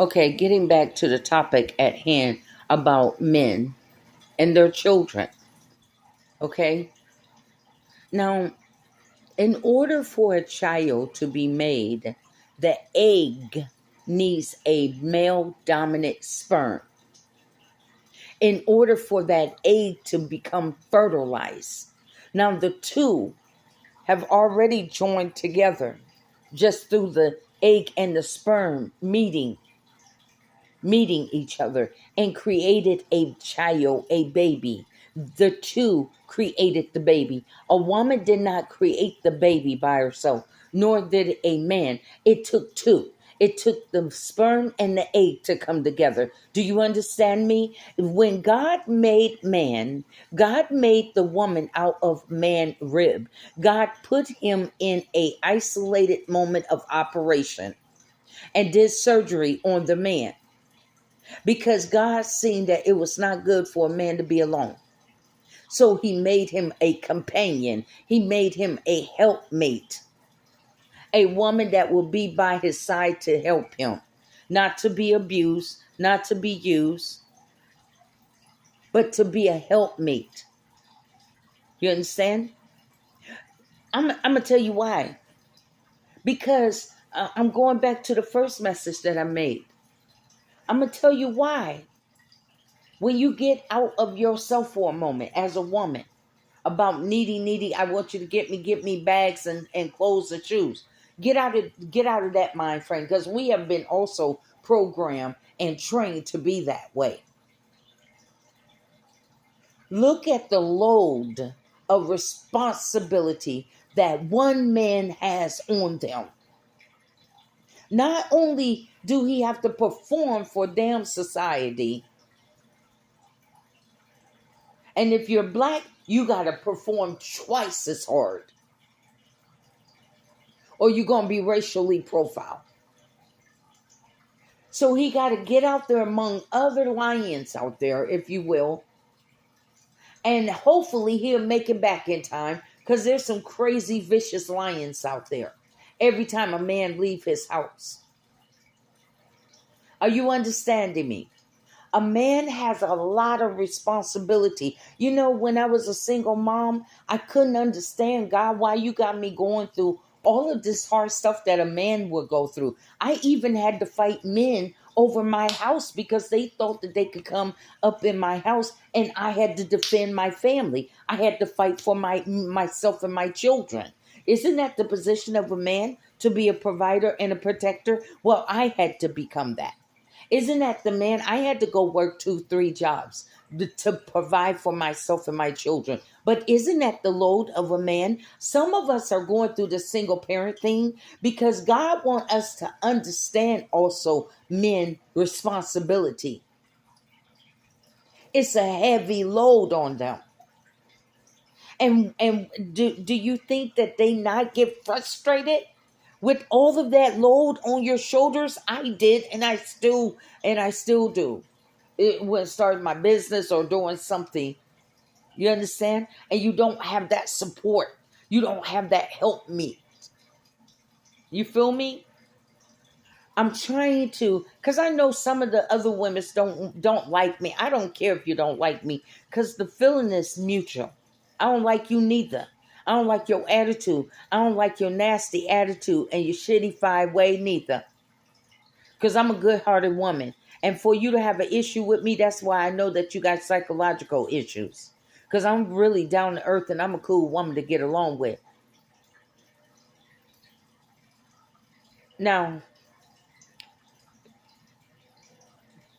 Okay, getting back to the topic at hand about men and their children. Okay, now, in order for a child to be made, the egg needs a male dominant sperm. In order for that egg to become fertilized, now the two have already joined together just through the egg and the sperm meeting each other and created a child, a baby. The two created the baby. A woman did not create the baby by herself, nor did a man. It took two. It took the sperm and the egg to come together. Do you understand me? When God made man, God made the woman out of man rib. God put him in a isolated moment of operation and did surgery on the man because God seen that it was not good for a man to be alone. So he made him a companion. He made him a helpmate, a woman that will be by his side to help him, not to be abused, not to be used, but to be a helpmate. You understand? I'm going to tell you why. Because I'm going back to the first message that I made. I'm going to tell you why. When you get out of yourself for a moment as a woman, about needy, I want you to get me bags and clothes and shoes. Get out of that mind frame, because we have been also programmed and trained to be that way. Look at the load of responsibility that one man has on them. Not only do he have to perform for damn society, and if you're black, you got to perform twice as hard, or you're going to be racially profiled. So he got to get out there among other lions out there, if you will. And hopefully he'll make it back in time, because there's some crazy, vicious lions out there every time a man leave his house. Are you understanding me? A man has a lot of responsibility. You know, when I was a single mom, I couldn't understand, God, why you got me going through all of this hard stuff that a man would go through. I even had to fight men over my house because they thought that they could come up in my house, and I had to defend my family. I had to fight for myself and my children. Isn't that the position of a man, to be a provider and a protector? Well, I had to become that. Isn't that the man? I had to go work 2, 3 jobs to provide for myself and my children. But isn't that the load of a man? Some of us are going through the single parent thing because God wants us to understand also men responsibility. It's a heavy load on them. And do you think that they not get frustrated with all of that load on your shoulders? I did, and I still do. It when starting my business or doing something, you understand? And you don't have that support. You don't have that help me. You feel me? I'm trying to, because I know some of the other women don't like me. I don't care if you don't like me, because the feeling is mutual. I don't like you neither. I don't like your attitude. I don't like your nasty attitude and your shitty five way neither. Because I'm a good hearted woman. And for you to have an issue with me, that's why I know that you got psychological issues. Because I'm really down to earth and I'm a cool woman to get along with. Now,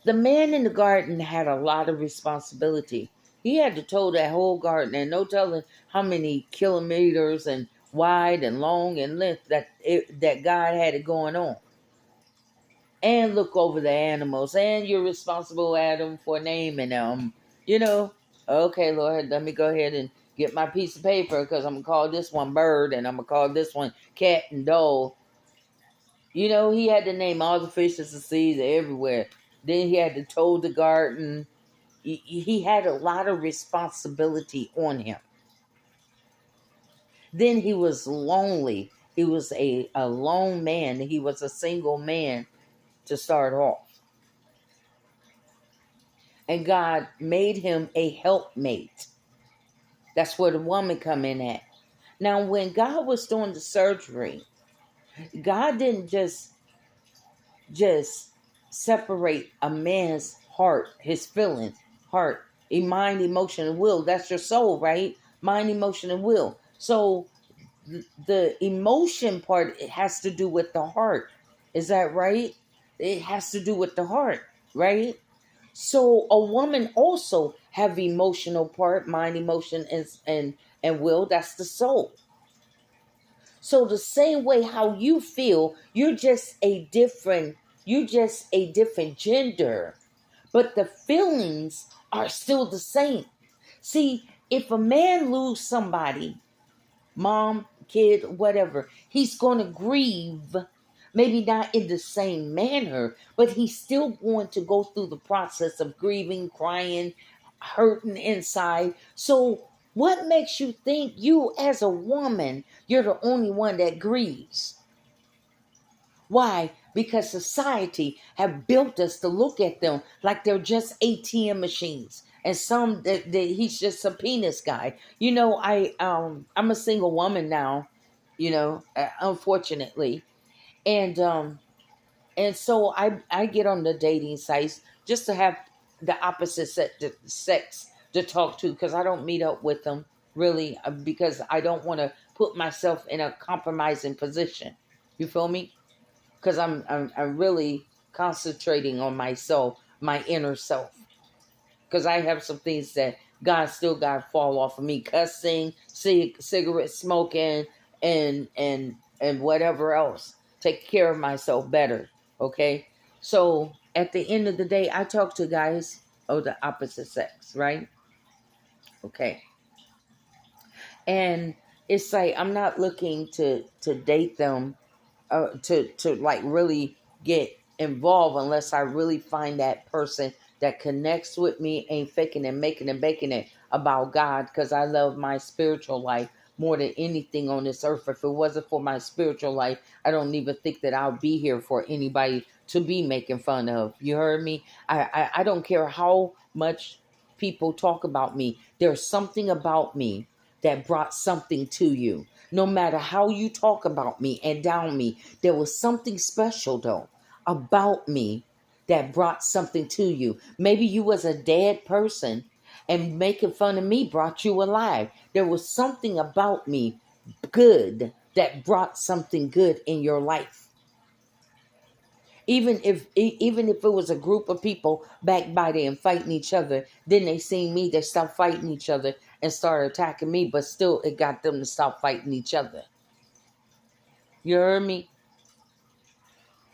the man in the garden had a lot of responsibility. He had to tow that whole garden, and no telling how many kilometers and wide and long and length that God had it going on. And look over the animals, and you're responsible, Adam, for naming them. You know, okay, Lord, let me go ahead and get my piece of paper, because I'm gonna call this one bird, and I'm gonna call this one cat and dog. You know, he had to name all the fishes of the seas everywhere. Then he had to tow the garden. He had a lot of responsibility on him. Then he was lonely. He was a lone man. He was a single man to start off. and God made him a helpmate. That's where the woman come in at. Now, when God was doing the surgery, God didn't just separate a man's heart, his feelings, heart, a mind, emotion, and will. That's your soul, right? Mind, emotion, and will. So the emotion part, it has to do with the heart. Is that right? It has to do with the heart, right? So a woman also have emotional part, mind, emotion, and will. That's the soul. So the same way how you feel, you're just a different gender, but the feelings are still the same. See, if a man lose somebody, mom, kid, whatever, he's going to grieve. Maybe not in the same manner, but he's still going to go through the process of grieving, crying, hurting inside. So, what makes you think you, as a woman, you're the only one that grieves? Why? Because society have built us to look at them like they're just ATM machines. And some that he's just a penis guy. I'm a single woman now, unfortunately. And so I get on the dating sites just to have the opposite sex to talk to, because I don't meet up with them really, because I don't want to put myself in a compromising position. You feel me? Because I'm really concentrating on myself, my inner self. Because I have some things that God still got to fall off of me: cussing, cigarette smoking, and whatever else. Take care of myself better. Okay, so at the end of the day, I talk to guys of the opposite sex, right? Okay, and it's like I'm not looking to date them, to like really get involved, unless I really find that person that connects with me, ain't faking and making and baking it about God, because I love my spiritual life more than anything on this earth. If it wasn't for my spiritual life, I don't even think that I'll be here for anybody to be making fun of. You heard me? I don't care how much people talk about me. There's something about me that brought something to you. No matter how you talk about me and down me, there was something special though about me that brought something to you. Maybe you was a dead person, and making fun of me brought you alive. There was something about me good that brought something good in your life. Even if it was a group of people backbiting and fighting each other, then they seen me, they stopped fighting each other and started attacking me, but still it got them to stop fighting each other. You heard me?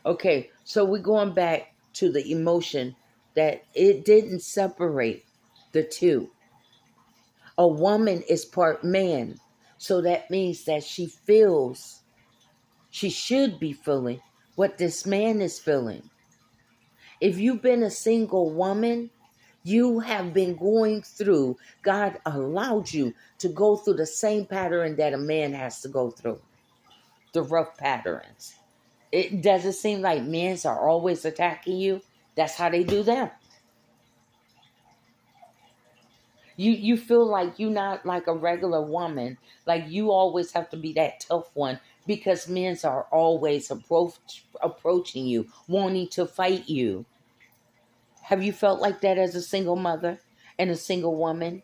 Okay, so we're going back to the emotion, that it didn't separate the two. A woman is part man, so that means that she should be feeling what this man is feeling. If you've been a single woman, you have been going through, God allowed you to go through the same pattern that a man has to go through, the rough patterns. It doesn't seem like men are always attacking you. That's how they do them. You feel like you're not like a regular woman. Like you always have to be that tough one, because men are always approaching you, wanting to fight you. Have you felt like that as a single mother and a single woman?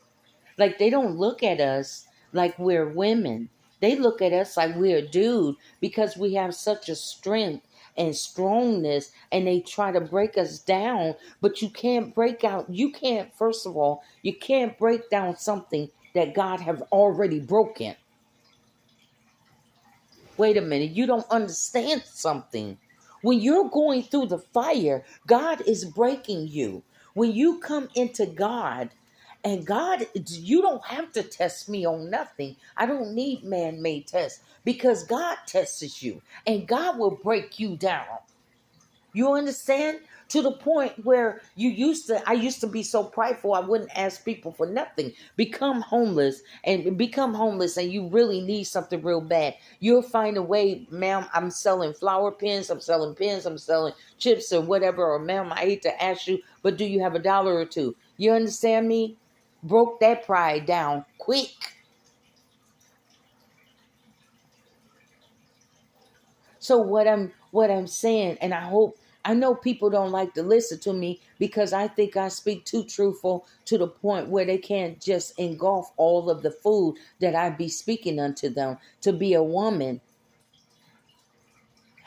Like they don't look at us like we're women. They look at us like we're a dude, because we have such a strength and strongness, and they try to break us down. But you can't, first of all, you can't break down something that God have already broken. Wait a minute, you don't understand something. When you're going through the fire, God is breaking you. When you come into God, and God, you don't have to test me on nothing. I don't need man-made tests, because God tests you and God will break you down. You understand? To the point where I used to be so prideful, I wouldn't ask people for nothing. Become homeless, and you really need something real bad. You'll find a way, ma'am. I'm selling flower pens, I'm selling pens, I'm selling chips or whatever. Or, ma'am, I hate to ask you, but do you have $1 or two? You understand me? Broke that pride down quick. So what I'm saying, and I know people don't like to listen to me because I think I speak too truthful to the point where they can't just engulf all of the food that I be speaking unto them. To be a woman,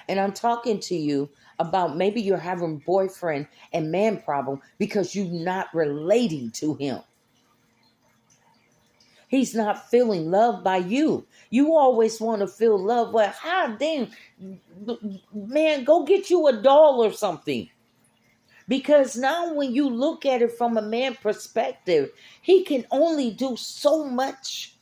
and I'm talking to you about maybe you're having boyfriend and man problem because you're not relating to him. He's not feeling loved by you. You always want to feel love. Well, how damn, man, go get you a doll or something. Because now when you look at it from a man perspective, he can only do so much.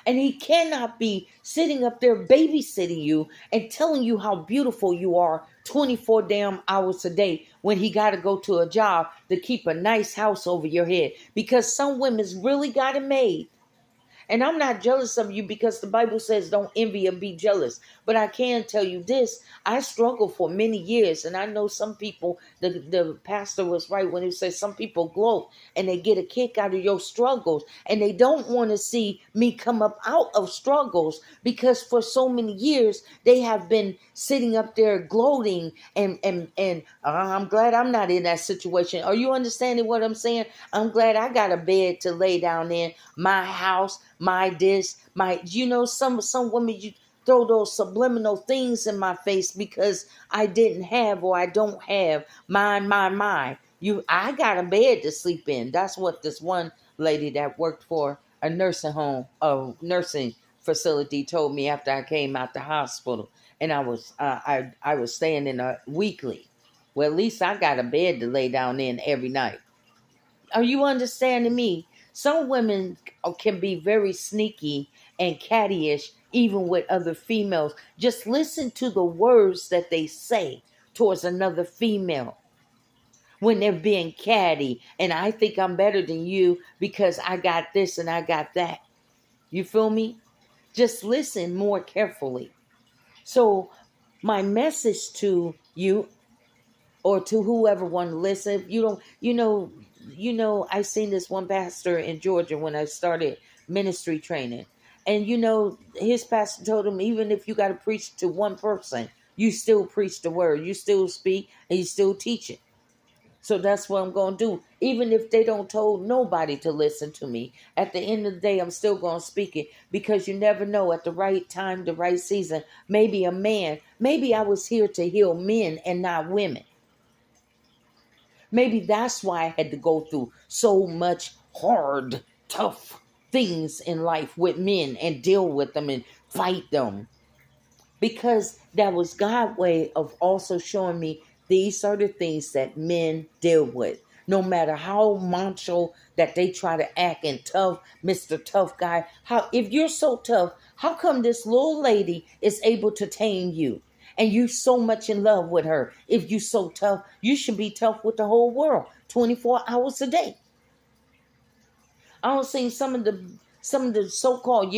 And he cannot be sitting up there babysitting you and telling you how beautiful you are 24 damn hours a day when he got to go to a job to keep a nice house over your head. Because some women's really got it made. And I'm not jealous of you because the Bible says don't envy or be jealous. But I can tell you this. I struggled for many years. And I know some people, the pastor was right when he said some people gloat and they get a kick out of your struggles. And they don't want to see me come up out of struggles because for so many years they have been sitting up there gloating and I'm glad I'm not in that situation. Are you understanding what I'm saying? I'm glad I got a bed to lay down in, my house, my this, my, some women, you throw those subliminal things in my face because I didn't have or I don't have my. I got a bed to sleep in. That's what this one lady that worked for a nursing home, a nursing facility told me after I came out the hospital. And I was staying in a weekly. Well, at least I got a bed to lay down in every night. Are you understanding me? Some women can be very sneaky and cattyish, even with other females. Just listen to the words that they say towards another female when they're being catty. And I think I'm better than you because I got this and I got that. You feel me? Just listen more carefully. So, my message to you or to whoever want to listen. If you don't, I seen this one pastor in Georgia when I started ministry training. And his pastor told him, even if you got to preach to one person, you still preach the word, you still speak, and you still teach it. So that's what I'm going to do. Even if they don't told nobody to listen to me, at the end of the day, I'm still going to speak it because you never know at the right time, the right season. Maybe I was here to heal men and not women. Maybe that's why I had to go through so much hard, tough things in life with men and deal with them and fight them. Because that was God's way of also showing me these are the things that men deal with. No matter how macho that they try to act and tough, Mr. Tough Guy. If you're so tough, how come this little lady is able to tame you? And you so much in love with her. If you so tough, you should be tough with the whole world 24 hours a day. I don't see some of the so-called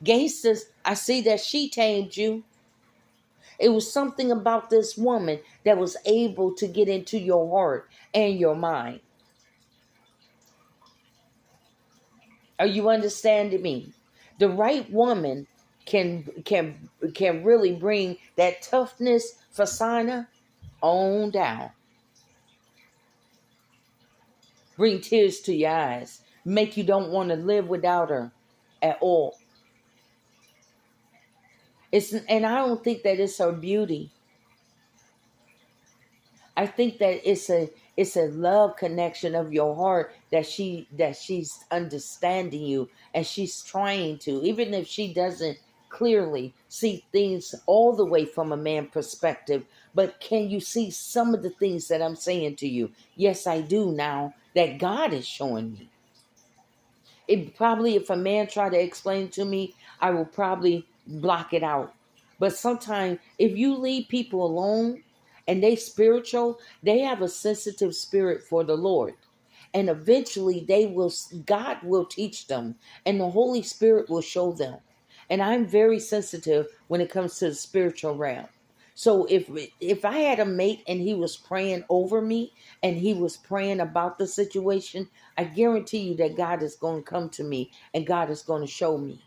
gangsters. I see that she tamed you. It was something about this woman that was able to get into your heart and your mind. Are you understanding me? The right woman can really bring that toughness Fasana on down. Bring tears to your eyes. Make you don't want to live without her at all. And I don't think that it's her beauty. I think that it's a love connection of your heart that she's understanding you and she's trying to, even if she doesn't clearly see things all the way from a man perspective. But can you see some of the things that I'm saying to you? Yes, I do now that God is showing me. It probably, if a man try to explain to me, I will probably block it out. But sometimes if you leave people alone and they spiritual, they have a sensitive spirit for the Lord. And eventually God will teach them and the Holy Spirit will show them. And I'm very sensitive when it comes to the spiritual realm. So if I had a mate and he was praying over me and he was praying about the situation, I guarantee you that God is going to come to me and God is going to show me.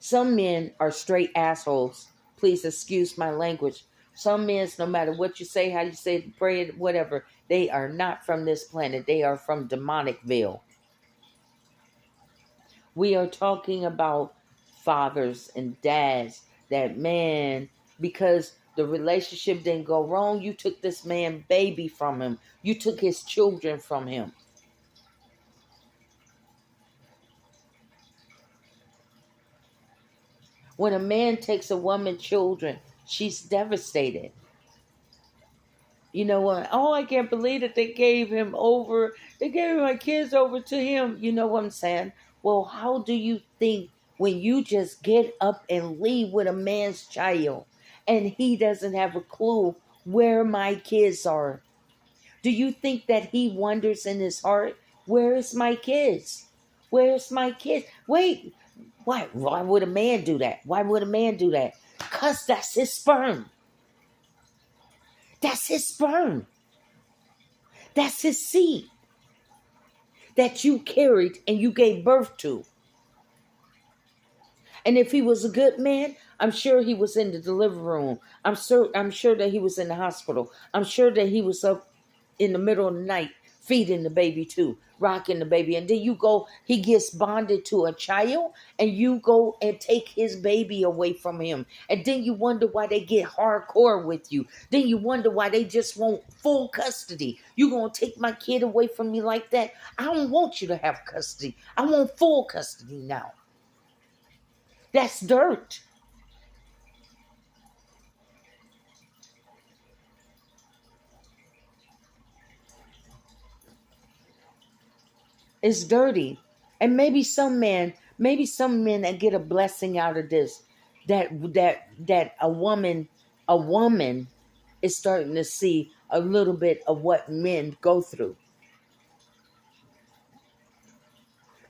Some men are straight assholes. Please excuse my language. Some men, no matter what you say, how you say it, pray it, whatever, they are not from this planet. They are from Demonicville. We are talking about fathers and dads that, man, because the relationship didn't go wrong, you took this man baby from him. You took his children from him. When a man takes a woman's children, she's devastated. You know what? Oh, I can't believe that they gave him over. They gave my kids over to him. You know what I'm saying? Well, how do you think when you just get up and leave with a man's child and he doesn't have a clue where my kids are? Do you think that he wonders in his heart, where's my kids? Where's my kids? Wait, why would a man do that? Why would a man do that? Because that's his sperm. That's his sperm. That's his seed that you carried and you gave birth to. And if he was a good man, I'm sure he was in the delivery room. I'm sure that he was in the hospital. I'm sure that he was up in the middle of the night feeding the baby too, rocking the baby. And then he gets bonded to a child and you go and take his baby away from him. And then you wonder why they get hardcore with you. Then you wonder why they just want full custody. You gonna take my kid away from me like that? I don't want you to have custody. I want full custody now. That's dirt. It's dirty. And maybe some men that get a blessing out of this, that a woman is starting to see a little bit of what men go through.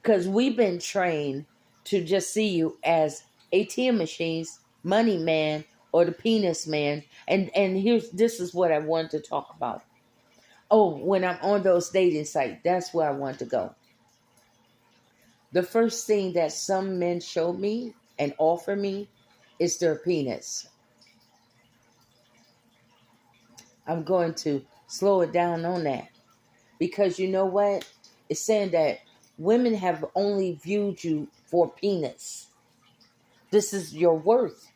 Because we've been trained to just see you as ATM machines, money man, or the penis man. And this is what I wanted to talk about. Oh, when I'm on those dating sites, that's where I want to go. The first thing that some men show me and offer me is their penis. I'm going to slow it down on that. Because you know what? It's saying that women have only viewed you for penis. This is your worth.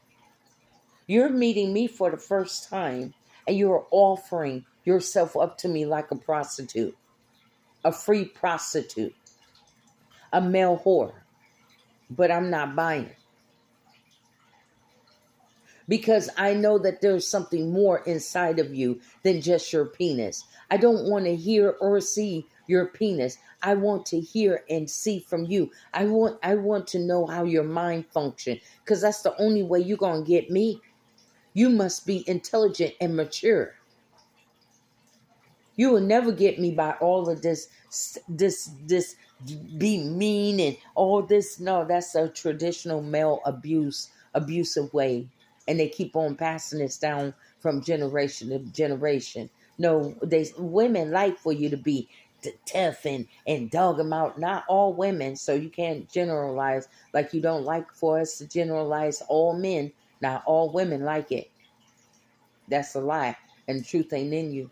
You're meeting me for the first time and you're offering yourself up to me like a prostitute, a free prostitute, a male whore. But I'm not buying. Because I know that there's something more inside of you than just your penis. I don't want to hear or see your penis. I want to hear and see from you. I want to know how your mind functions, because that's the only way you're going to get me. You must be intelligent and mature. You will never get me by all of this be mean and all this. No, that's a traditional male abusive way. And they keep on passing this down from generation to generation. No, women like for you to be tough and dog them out. Not all women, so you can't generalize like you don't like for us to generalize all men. Not all women like it. That's a lie, and the truth ain't in you.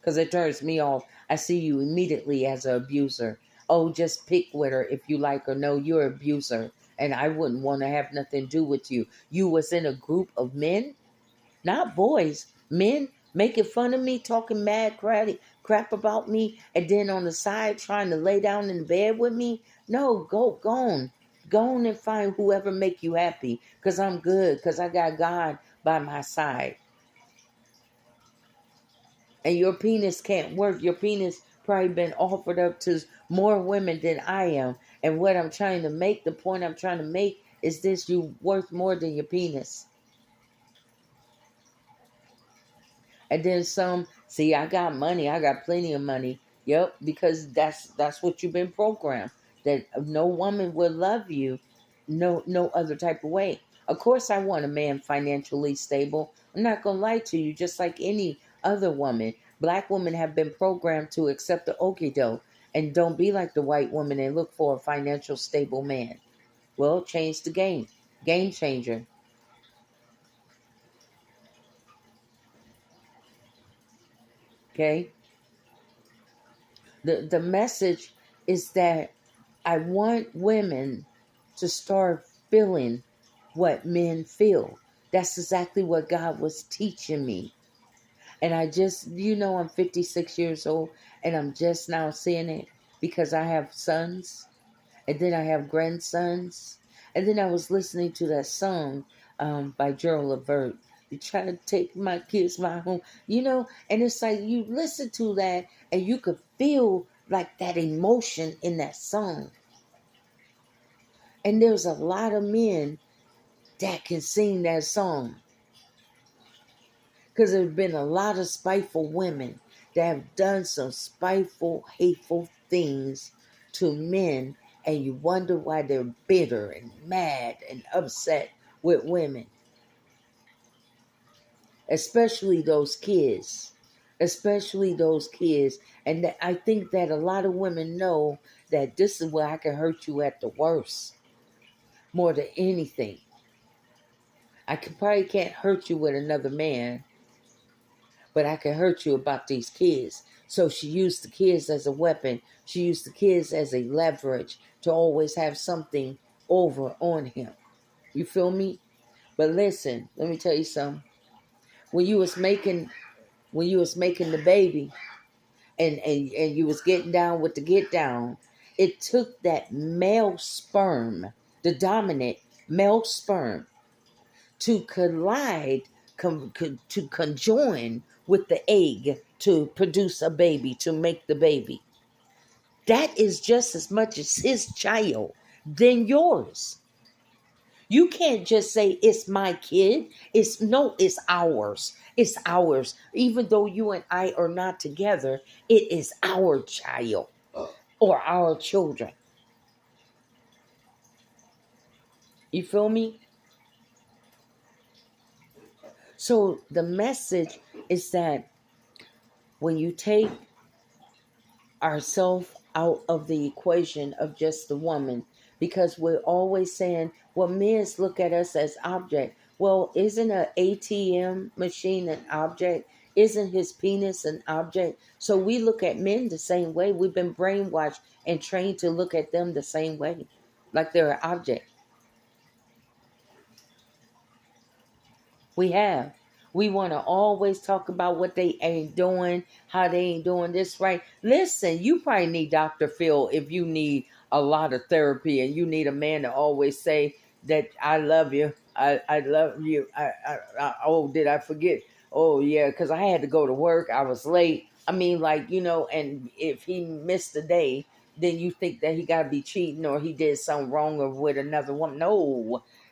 Because it turns me off. I see you immediately as an abuser. Oh, just pick with her if you like her. No, you're an abuser. And I wouldn't want to have nothing to do with you. You was in a group of men, not boys, men making fun of me, talking mad crap about me, and then on the side trying to lay down in the bed with me. No, go on. Go on and find whoever make you happy. Because I'm good. Because I got God by my side. And your penis can't work. Your penis probably been offered up to more women than I am. And what I'm trying to make, the point I'm trying to make is this: you worth more than your penis. And then some, see, I got money. I got plenty of money. Yep, because that's what you've been programmed. That no woman will love you no other type of way. Of course, I want a man financially stable. I'm not going to lie to you, just like any other woman. Black women have been programmed to accept the okie doke and don't be like the white woman and look for a financial stable man. Well, change the game. Game changer. Okay? The message is that I want women to start feeling what men feel. That's exactly what God was teaching me. And I just, I'm 56 years old and I'm just now seeing it because I have sons and then I have grandsons. And then I was listening to that song by Gerald Levert. You try to take my kids, my home, and it's like you listen to that and you could feel like that emotion in that song. And there's a lot of men that can sing that song. Because there's been a lot of spiteful women that have done some spiteful, hateful things to men, and you wonder why they're bitter and mad and upset with women, especially those kids. Especially those kids. And I think that a lot of women know that this is where I can hurt you at the worst, more than anything. Probably can't hurt you with another man, but I can hurt you about these kids. So she used the kids as a weapon. She used the kids as a leverage to always have something over on him. You feel me? But listen, let me tell you something. When you was making the baby and you was getting down with the get down, it took that male sperm, the dominant male sperm, to to conjoin with the egg to produce a baby, to make the baby. That is just as much as his child than yours. You can't just say it's my kid. It's ours. It's ours. Even though you and I are not together, it is our child or our children. You feel me? So the message is that when you take ourselves out of the equation of just the woman, because we're always saying, well, men look at us as object. Well, isn't an ATM machine an object? Isn't his penis an object? So we look at men the same way. We've been brainwashed and trained to look at them the same way, like they're an object. We have. We want to always talk about what they ain't doing, how they ain't doing this right. Listen, you probably need Dr. Phil if you need a lot of therapy and you need a man to always say that I love you. I love you. Oh, did I forget? Oh, yeah, because I had to go to work. I was late. I mean, like, and if he missed a day, then you think that he got to be cheating or he did something wrong or with another woman. No,